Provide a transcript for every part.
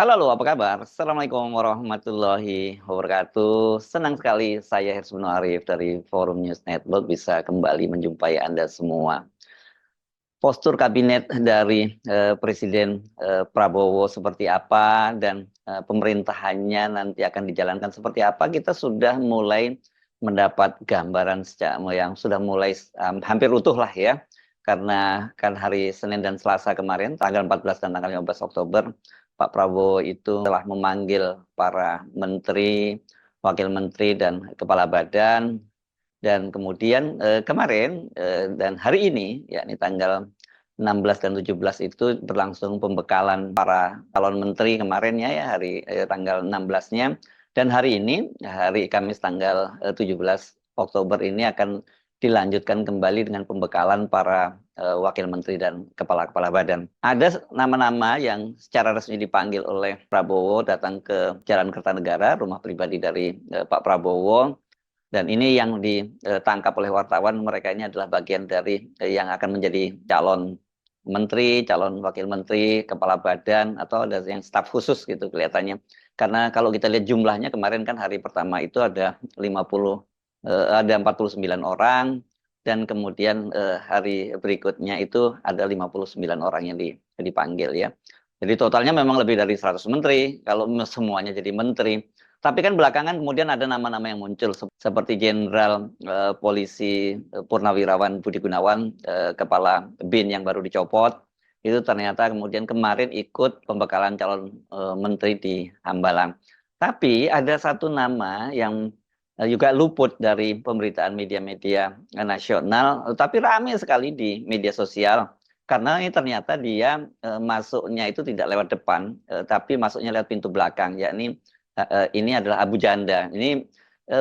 Halo, apa kabar? Assalamualaikum warahmatullahi wabarakatuh. Senang sekali saya Hersmono Arif dari Forum News Network bisa kembali menjumpai Anda semua. Postur kabinet dari Presiden Prabowo seperti apa dan pemerintahannya nanti akan dijalankan seperti apa, kita sudah mulai mendapat gambaran yang sudah mulai hampir utuh lah ya. Karena kan hari Senin dan Selasa kemarin, tanggal 14 dan tanggal 15 Oktober, Pak Prabowo itu telah memanggil para menteri, wakil menteri, dan kepala badan. Dan kemudian kemarin dan hari ini, yakni tanggal 16 dan 17 itu berlangsung pembekalan para calon menteri kemarin ya, hari tanggal 16-nya. Dan hari ini, hari Kamis tanggal 17 Oktober ini akan dilanjutkan kembali dengan pembekalan para wakil menteri dan kepala-kepala badan. Ada nama-nama yang secara resmi dipanggil oleh Prabowo datang ke Jalan Kertanegara, rumah pribadi dari Pak Prabowo. Dan ini yang ditangkap oleh wartawan, mereka ini adalah bagian dari yang akan menjadi calon menteri, calon wakil menteri, kepala badan, atau ada yang staf khusus gitu kelihatannya. Karena kalau kita lihat jumlahnya kemarin kan hari pertama itu ada 50, ada 49 orang, dan kemudian hari berikutnya itu ada 59 orang yang dipanggil ya. Jadi totalnya memang lebih dari 100 menteri, kalau semuanya jadi menteri. Tapi kan belakangan kemudian ada nama-nama yang muncul seperti Jenderal Polisi Purnawirawan Budi Gunawan, Kepala BIN yang baru dicopot. Itu ternyata kemudian kemarin ikut pembekalan calon menteri di Hambalang. Tapi ada satu nama yang juga luput dari pemberitaan media-media nasional, tapi ramai sekali di media sosial. Karena ini ternyata dia masuknya itu tidak lewat depan, tapi masuknya lewat pintu belakang, yakni ini adalah Abu Janda. Ini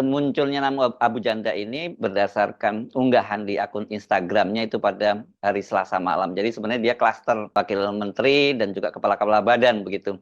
munculnya nama Abu Janda ini berdasarkan unggahan di akun Instagramnya itu pada hari Selasa malam. Jadi sebenarnya dia klaster wakil menteri dan juga kepala-kepala badan begitu.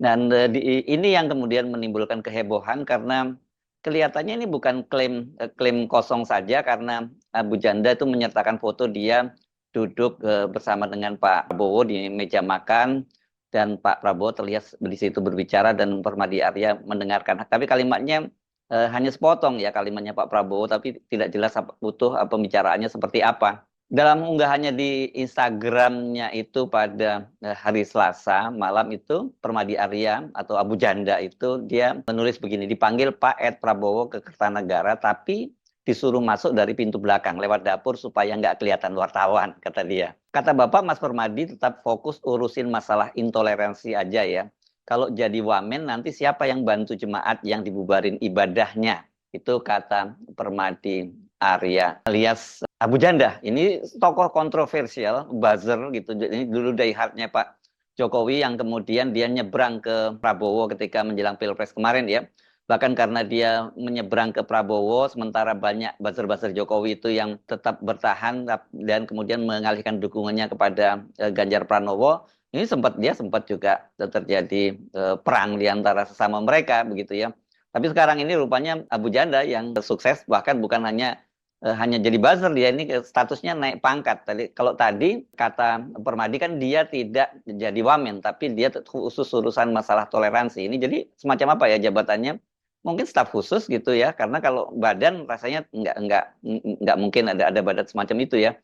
Dan ini yang kemudian menimbulkan kehebohan karena kelihatannya ini bukan klaim kosong saja, karena Abu Janda itu menyertakan foto dia duduk bersama dengan Pak Prabowo di meja makan, dan Pak Prabowo terlihat di situ berbicara dan Permadi Arya mendengarkan. Tapi kalimatnya hanya sepotong ya, kalimatnya Pak Prabowo, tapi tidak jelas utuh pembicaraannya seperti apa. Dalam unggahannya di Instagramnya itu pada hari Selasa malam itu, Permadi Arya atau Abu Janda itu dia menulis begini: dipanggil Pak Ed Prabowo ke Kertanegara, tapi disuruh masuk dari pintu belakang lewat dapur supaya nggak kelihatan wartawan, kata dia. Kata Bapak, Mas Permadi tetap fokus urusin masalah intoleransi aja ya. Kalau jadi wamen nanti siapa yang bantu jemaat yang dibubarin ibadahnya? Itu kata Permadi Arya alias Abu Janda. Ini tokoh kontroversial, buzzer gitu. Ini dulu diehatnya Pak Jokowi yang kemudian dia nyebrang ke Prabowo ketika menjelang Pilpres kemarin ya. Bahkan karena dia menyeberang ke Prabowo, sementara banyak buzzer-buzzer Jokowi itu yang tetap bertahan dan kemudian mengalihkan dukungannya kepada Ganjar Pranowo. Ini dia sempat juga terjadi perang di antara sesama mereka begitu ya. Tapi sekarang ini rupanya Abu Janda yang sukses, bahkan bukan hanya jadi buzzer, dia ini statusnya naik pangkat. Kalau tadi kata Permadi kan dia tidak jadi wamen, tapi dia khusus urusan masalah toleransi. Ini jadi semacam apa ya jabatannya? Mungkin staf khusus gitu ya, karena kalau badan rasanya nggak mungkin ada badan semacam itu ya.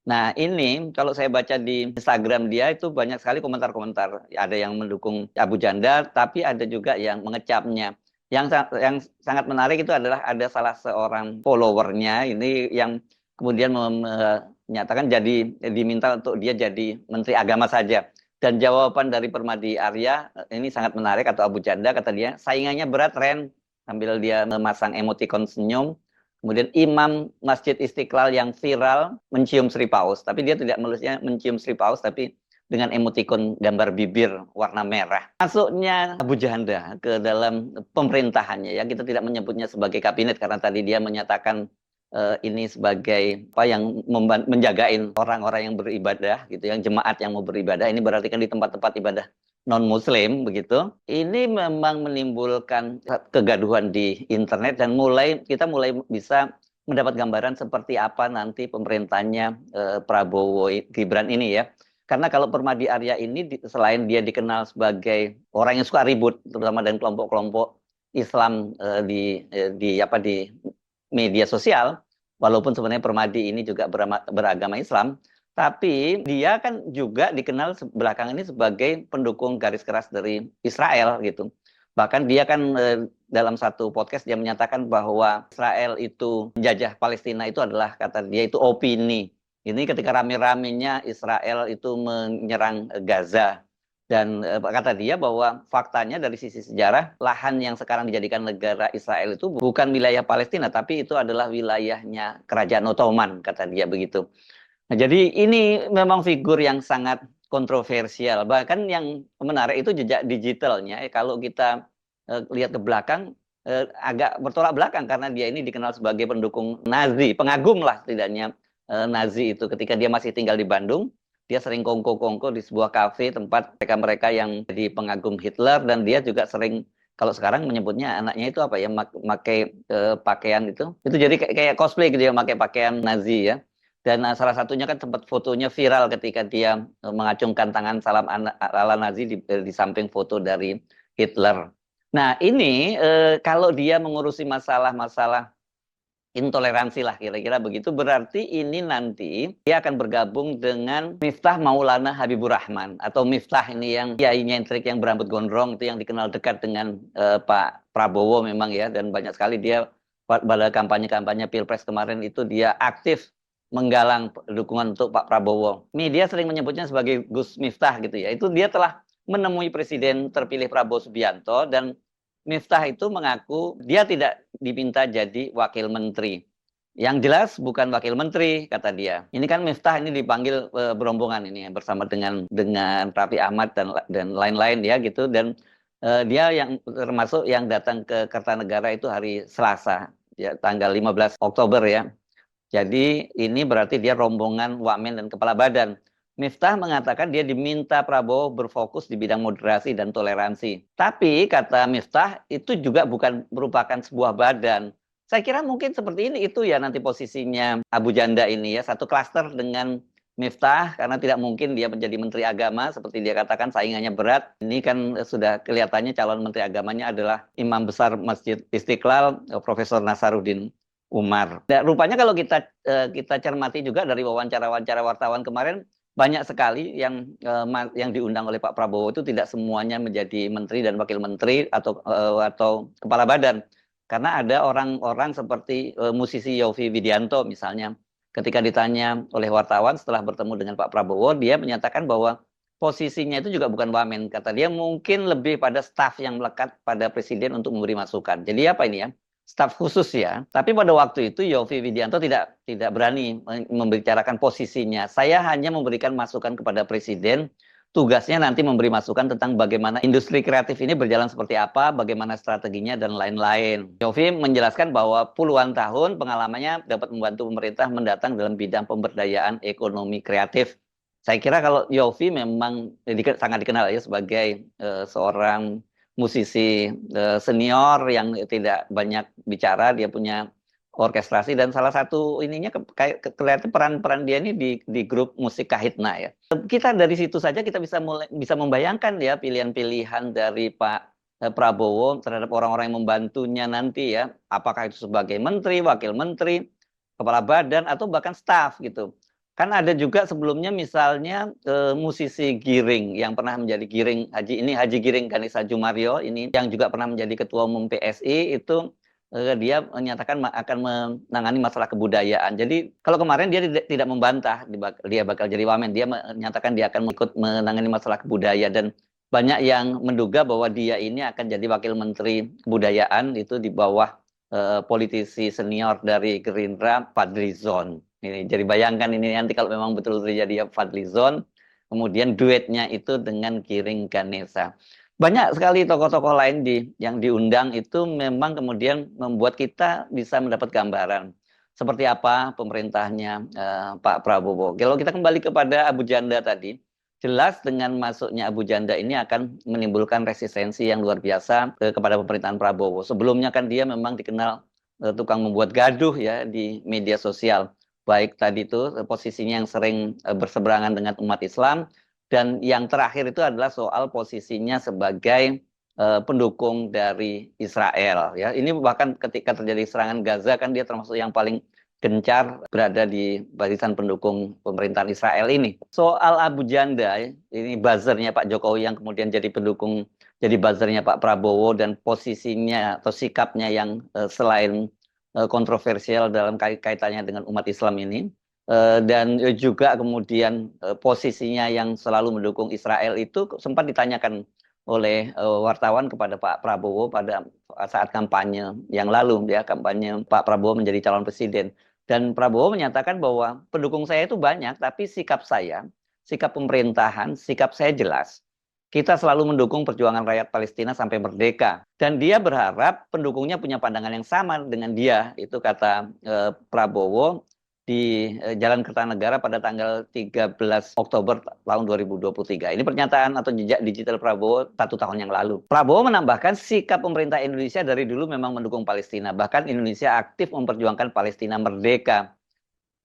Nah, ini kalau saya baca di Instagram dia itu banyak sekali komentar-komentar. Ada yang mendukung Abu Janda, tapi ada juga yang mengecapnya. Yang sangat menarik itu adalah ada salah seorang followernya ini yang kemudian menyatakan diminta untuk dia jadi Menteri Agama saja. Dan jawaban dari Permadi Arya ini sangat menarik, atau Abu Janda kata dia, saingannya berat Ren, sambil dia memasang emoticon senyum. Kemudian Imam Masjid Istiqlal yang viral mencium Sri Paus, tapi dia tidak menulisnya mencium Sri Paus, tapi dengan emotikon gambar bibir warna merah. Masuknya Abu Janda ke dalam pemerintahannya ya, kita tidak menyebutnya sebagai kabinet karena tadi dia menyatakan ini sebagai apa yang menjagain orang-orang yang beribadah gitu, yang jemaat yang mau beribadah. Ini berarti kan di tempat-tempat ibadah non-Muslim begitu. Ini memang menimbulkan kegaduhan di internet dan kita mulai bisa mendapat gambaran seperti apa nanti pemerintahnya Prabowo Gibran ini ya. Karena kalau Permadi Arya ini selain dia dikenal sebagai orang yang suka ribut, terutama dengan kelompok-kelompok Islam di media sosial, walaupun sebenarnya Permadi ini juga beragama Islam, tapi dia kan juga dikenal belakangan ini sebagai pendukung garis keras dari Israel gitu. Bahkan dia kan dalam satu podcast dia menyatakan bahwa Israel itu menjajah Palestina itu adalah, kata dia, itu opini. Ini ketika rame-ramenya Israel itu menyerang Gaza. Dan kata dia bahwa faktanya dari sisi sejarah, lahan yang sekarang dijadikan negara Israel itu bukan wilayah Palestina, tapi itu adalah wilayahnya Kerajaan Ottoman, kata dia begitu. Nah, jadi ini memang figur yang sangat kontroversial. Bahkan yang menarik itu jejak digitalnya. Kalau kita lihat ke belakang, agak bertolak belakang karena dia ini dikenal sebagai pendukung Nazi, pengagum lah setidaknya Nazi itu. Ketika dia masih tinggal di Bandung, dia sering kongko-kongko di sebuah kafe tempat mereka-mereka yang jadi pengagum Hitler, dan dia juga sering, kalau sekarang menyebutnya anaknya itu apa ya, pakai pakaian itu jadi kayak cosplay gitu ya, pakai pakaian Nazi ya. Dan salah satunya kan sempat fotonya viral ketika dia mengacungkan tangan salam ala Nazi di samping foto dari Hitler. Nah ini kalau dia mengurusi masalah-masalah intoleransi lah kira-kira begitu, berarti ini nanti dia akan bergabung dengan Miftah Maulana Habibur Rahman, atau Miftah ini yang kiai nyentrik yang berambut gondrong itu, yang dikenal dekat dengan Pak Prabowo memang ya, dan banyak sekali dia pada kampanye-kampanye Pilpres kemarin itu dia aktif menggalang dukungan untuk Pak Prabowo. Media sering menyebutnya sebagai Gus Miftah gitu ya. Itu dia telah menemui Presiden terpilih Prabowo Subianto, dan Miftah itu mengaku dia tidak diminta jadi wakil menteri. Yang jelas bukan wakil menteri, kata dia. Ini kan Miftah ini dipanggil berombongan ini bersama dengan Raffi Ahmad dan lain-lain ya gitu, dan dia yang termasuk yang datang ke Kertanegara itu hari Selasa ya, tanggal 15 Oktober ya. Jadi ini berarti dia rombongan wamen dan kepala badan. Miftah mengatakan dia diminta Prabowo berfokus di bidang moderasi dan toleransi. Tapi kata Miftah itu juga bukan merupakan sebuah badan. Saya kira mungkin seperti ini itu ya nanti posisinya Abu Janda ini ya, satu klaster dengan Miftah, karena tidak mungkin dia menjadi Menteri Agama seperti dia katakan, saingannya berat. Ini kan sudah kelihatannya calon Menteri Agamanya adalah Imam Besar Masjid Istiqlal, Profesor Nasaruddin Umar. Dan rupanya kalau kita cermati juga dari wawancara-wawancara wartawan kemarin, banyak sekali yang diundang oleh Pak Prabowo itu tidak semuanya menjadi menteri dan wakil menteri atau kepala badan. Karena ada orang-orang seperti musisi Yovie Widianto misalnya, ketika ditanya oleh wartawan setelah bertemu dengan Pak Prabowo, dia menyatakan bahwa posisinya itu juga bukan wamen. Kata dia mungkin lebih pada staf yang melekat pada presiden untuk memberi masukan. Jadi apa ini ya? Staf khusus ya. Tapi pada waktu itu Yovie Widianto tidak berani membicarakan posisinya. Saya hanya memberikan masukan kepada presiden. Tugasnya nanti memberi masukan tentang bagaimana industri kreatif ini berjalan seperti apa, bagaimana strateginya, dan lain-lain. Yovie menjelaskan bahwa puluhan tahun pengalamannya dapat membantu pemerintah mendatang dalam bidang pemberdayaan ekonomi kreatif. Saya kira kalau Yovie memang sangat dikenal ya sebagai seorang musisi senior yang tidak banyak bicara, dia punya orkestrasi, dan salah satu ininya kelihatan peran-peran dia ini di grup musik Kahitna ya. Kita dari situ saja kita bisa membayangkan ya pilihan-pilihan dari Pak Prabowo terhadap orang-orang yang membantunya nanti ya, apakah itu sebagai menteri, wakil menteri, kepala badan, atau bahkan staf gitu. Kan ada juga sebelumnya misalnya musisi Giring yang pernah menjadi Haji Giring Ganesa Jumario ini, yang juga pernah menjadi ketua umum PSI itu, dia menyatakan akan menangani masalah kebudayaan. Jadi kalau kemarin dia tidak membantah dia bakal jadi wamen, dia menyatakan dia akan ikut menangani masalah kebudayaan, dan banyak yang menduga bahwa dia ini akan jadi wakil menteri kebudayaan itu di bawah politisi senior dari Gerindra, Fadlizon. Ini jadi bayangkan ini nanti kalau memang betul terjadi Fadlizon, kemudian duetnya itu dengan Giring Ganesa. Banyak sekali tokoh-tokoh lain yang diundang itu memang kemudian membuat kita bisa mendapat gambaran seperti apa pemerintahnya Pak Prabowo. Kalau kita kembali kepada Abu Janda tadi, jelas dengan masuknya Abu Janda ini akan menimbulkan resistensi yang luar biasa kepada pemerintahan Prabowo. Sebelumnya kan dia memang dikenal tukang membuat gaduh ya di media sosial. baik tadi itu posisinya yang sering berseberangan dengan umat Islam, dan yang terakhir itu adalah soal posisinya sebagai pendukung dari Israel. Ya, ini bahkan ketika terjadi serangan Gaza kan dia termasuk yang paling gencar berada di barisan pendukung pemerintahan Israel ini. Soal Abu Janda, ini buzzernya Pak Jokowi yang kemudian jadi buzzernya Pak Prabowo, dan posisinya atau sikapnya yang selain kontroversial dalam kaitannya dengan umat Islam ini, dan juga kemudian posisinya yang selalu mendukung Israel itu sempat ditanyakan oleh wartawan kepada Pak Prabowo pada saat kampanye yang lalu, ya, kampanye Pak Prabowo menjadi calon presiden. Dan Prabowo menyatakan bahwa pendukung saya itu banyak, tapi sikap saya, sikap pemerintahan, sikap saya jelas. Kita selalu mendukung perjuangan rakyat Palestina sampai merdeka. Dan dia berharap pendukungnya punya pandangan yang sama dengan dia. Itu kata Prabowo di Jalan Kertanegara pada tanggal 13 Oktober tahun 2023. Ini pernyataan atau jejak digital Prabowo 1 tahun yang lalu. Prabowo menambahkan sikap pemerintah Indonesia dari dulu memang mendukung Palestina. Bahkan Indonesia aktif memperjuangkan Palestina merdeka.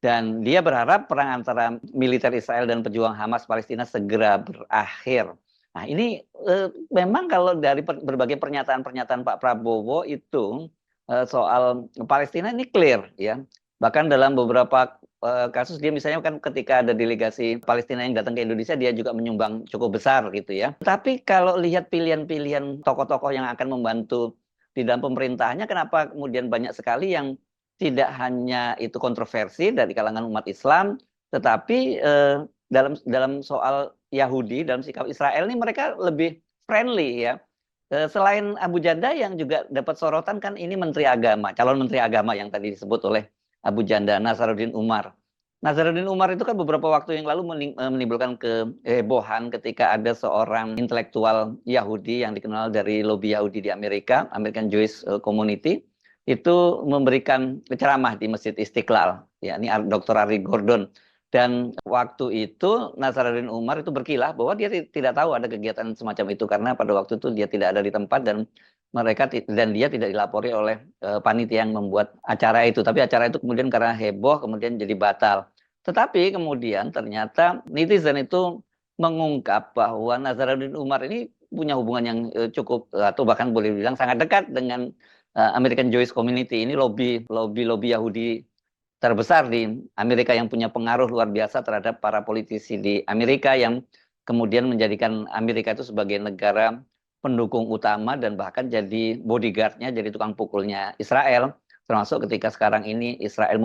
Dan dia berharap perang antara militer Israel dan pejuang Hamas Palestina segera berakhir. Nah, ini memang kalau dari berbagai pernyataan-pernyataan Pak Prabowo itu soal Palestina ini clear, ya. Bahkan dalam beberapa kasus dia misalnya kan ketika ada delegasi Palestina yang datang ke Indonesia, dia juga menyumbang cukup besar gitu ya. Tapi kalau lihat pilihan-pilihan tokoh-tokoh yang akan membantu di dalam pemerintahannya, kenapa kemudian banyak sekali yang tidak hanya itu kontroversi dari kalangan umat Islam, tetapi dalam soal Yahudi, dalam sikap Israel ini mereka lebih friendly, ya. Selain Abu Janda yang juga dapat sorotan kan ini Menteri Agama, calon Menteri Agama yang tadi disebut oleh Abu Janda, Nasaruddin Umar. Nasaruddin Umar itu kan beberapa waktu yang lalu menimbulkan kehebohan ketika ada seorang intelektual Yahudi yang dikenal dari lobi Yahudi di Amerika, American Jewish Community, itu memberikan ceramah di Masjid Istiqlal, ya, ini Dr. Ari Gordon. Dan waktu itu Nasaruddin Umar itu berkilah bahwa dia tidak tahu ada kegiatan semacam itu karena pada waktu itu dia tidak ada di tempat, dan dia tidak dilapori oleh panitia yang membuat acara itu. Tapi acara itu kemudian karena heboh kemudian jadi batal. Tetapi kemudian ternyata netizen itu mengungkap bahwa Nasaruddin Umar ini punya hubungan yang cukup atau bahkan boleh dibilang sangat dekat dengan American Jewish Community. Ini lobby Yahudi terbesar di Amerika yang punya pengaruh luar biasa terhadap para politisi di Amerika, yang kemudian menjadikan Amerika itu sebagai negara pendukung utama dan bahkan jadi bodyguardnya, jadi tukang pukulnya Israel. Termasuk ketika sekarang ini Israel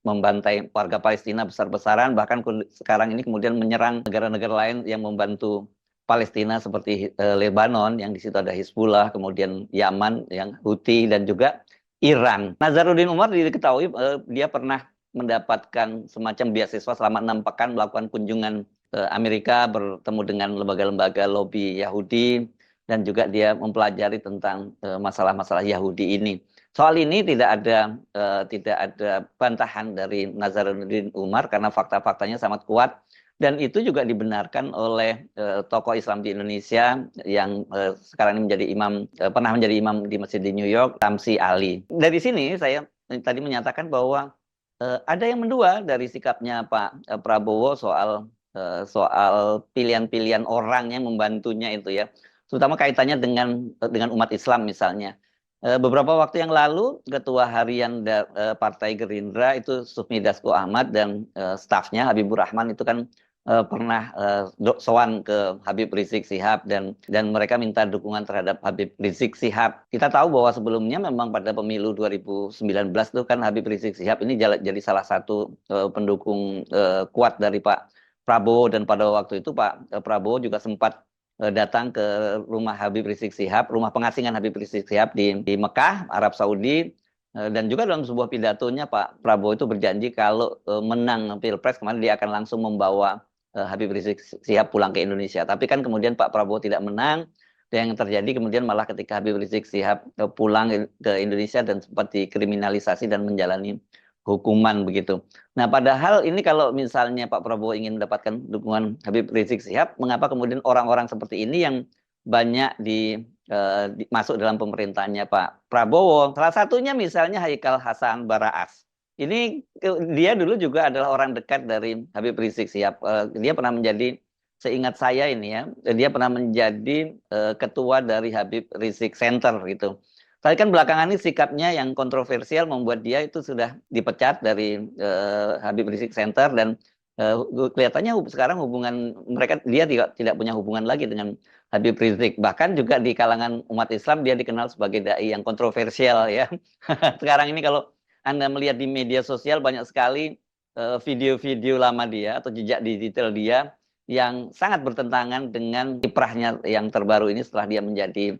membantai warga Palestina besar-besaran, bahkan sekarang ini kemudian menyerang negara-negara lain yang membantu Palestina seperti Lebanon, yang di situ ada Hizbullah, kemudian Yaman yang Houthi, dan juga Iran. Nazaruddin Umar diketahui dia pernah mendapatkan semacam beasiswa selama 6 pekan melakukan kunjungan ke Amerika, bertemu dengan lembaga-lembaga lobi Yahudi, dan juga dia mempelajari tentang masalah-masalah Yahudi ini. Soal ini tidak ada bantahan dari Nazaruddin Umar karena fakta-faktanya sangat kuat. Dan itu juga dibenarkan oleh tokoh Islam di Indonesia yang sekarang ini pernah menjadi imam di masjid di New York, Tamsi Ali. Dari sini saya tadi menyatakan bahwa ada yang mendua dari sikapnya Pak Prabowo soal pilihan-pilihan orang yang membantunya itu, ya, terutama kaitannya dengan umat Islam misalnya. Beberapa waktu yang lalu Ketua Harian Partai Gerindra itu Sufmi Dasko Ahmad dan stafnya Habibur Rahman itu kan pernah sowan ke Habib Rizik Sihab, dan mereka minta dukungan terhadap Habib Rizik Sihab. Kita tahu bahwa sebelumnya memang pada pemilu 2019 itu kan Habib Rizik Sihab ini jadi salah satu pendukung kuat dari Pak Prabowo, dan pada waktu itu Pak Prabowo juga sempat datang ke rumah Habib Rizik Sihab, rumah pengasingan Habib Rizik Sihab di Mekah, Arab Saudi. Dan juga dalam sebuah pidatonya Pak Prabowo itu berjanji kalau menang Pilpres kemarin dia akan langsung membawa Habib Rizik Sihab pulang ke Indonesia. Tapi kan kemudian Pak Prabowo tidak menang, dan yang terjadi kemudian malah ketika Habib Rizik Sihab pulang ke Indonesia dan sempat dikriminalisasi dan menjalani hukuman begitu. Nah, padahal ini kalau misalnya Pak Prabowo ingin mendapatkan dukungan Habib Rizik Sihab, mengapa kemudian orang-orang seperti ini yang banyak masuk dalam pemerintahnya Pak Prabowo? Salah satunya misalnya Haikal Hasan Baraas. Ini dia dulu juga adalah orang dekat dari Habib Rizik Sihab. Dia pernah menjadi, seingat saya ini ya, dia pernah menjadi ketua dari Habib Rizik Center gitu. Tapi kan belakangan ini sikapnya yang kontroversial membuat dia itu sudah dipecat dari Habib Rizik Center, dan kelihatannya sekarang hubungan mereka, dia tidak punya hubungan lagi dengan Habib Rizik. Bahkan juga di kalangan umat Islam dia dikenal sebagai dai yang kontroversial ya. Sekarang ini kalau Anda melihat di media sosial banyak sekali video-video lama dia atau jejak digital dia yang sangat bertentangan dengan kiprahnya yang terbaru ini setelah dia menjadi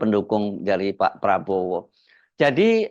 pendukung dari Pak Prabowo. Jadi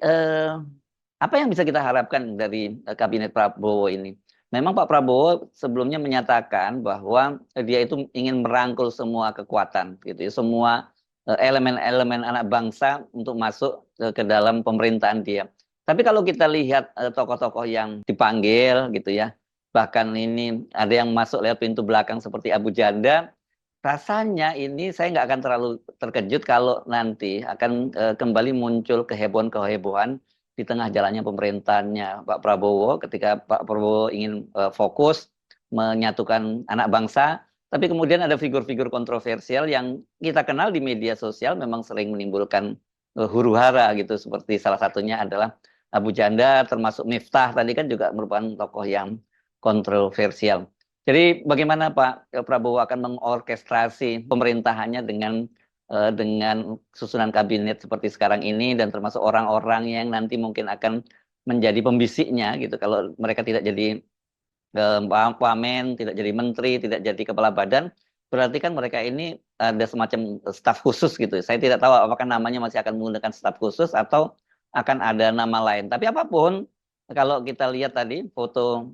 apa yang bisa kita harapkan dari kabinet Prabowo ini? Memang Pak Prabowo sebelumnya menyatakan bahwa dia itu ingin merangkul semua kekuatan, gitu ya, semua elemen-elemen anak bangsa untuk masuk ke dalam pemerintahan dia. Tapi kalau kita lihat tokoh-tokoh yang dipanggil, gitu ya, bahkan ini ada yang masuk lewat pintu belakang seperti Abu Janda, rasanya ini saya nggak akan terlalu terkejut kalau nanti akan kembali muncul kehebohan-kehebohan di tengah jalannya pemerintahannya Pak Prabowo, ketika Pak Prabowo ingin fokus menyatukan anak bangsa, tapi kemudian ada figur-figur kontroversial yang kita kenal di media sosial memang sering menimbulkan huru-hara gitu, seperti salah satunya adalah Abu Janda, termasuk Miftah tadi kan juga merupakan tokoh yang kontroversial. Jadi bagaimana Pak Prabowo akan mengorkestrasi pemerintahannya dengan susunan kabinet seperti sekarang ini, dan termasuk orang-orang yang nanti mungkin akan menjadi pembisiknya gitu. Kalau mereka tidak jadi wamen, tidak jadi menteri, tidak jadi kepala badan, berarti kan mereka ini ada semacam staf khusus gitu. Saya tidak tahu apakah namanya masih akan menggunakan staf khusus atau akan ada nama lain. Tapi apapun, kalau kita lihat tadi foto,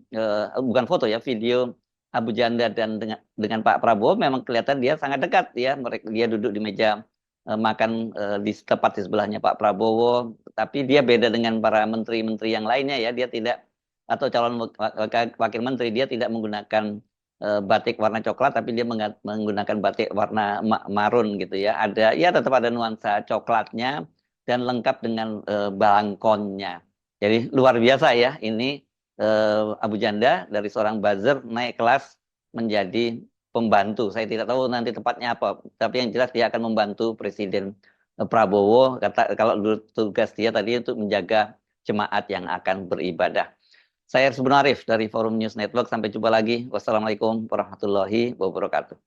bukan foto ya, video Abu Janda dan dengan Pak Prabowo, memang kelihatan dia sangat dekat ya. Dia duduk di meja makan di tepat di sebelahnya Pak Prabowo. Tapi dia beda dengan para menteri-menteri yang lainnya ya. Dia tidak, atau calon wakil menteri, dia tidak menggunakan batik warna coklat, tapi dia menggunakan batik warna marun gitu ya. Ada, ya tetap ada nuansa coklatnya dan lengkap dengan balkonnya. Jadi luar biasa ya ini Abu Janda dari seorang buzzer naik kelas menjadi pembantu. Saya tidak tahu nanti tepatnya apa, tapi yang jelas dia akan membantu Presiden Prabowo. Kalau tugas dia tadi untuk menjaga jemaat yang akan beribadah. Saya Hersubun Arif dari Forum News Network. Sampai jumpa lagi. Wassalamualaikum warahmatullahi wabarakatuh.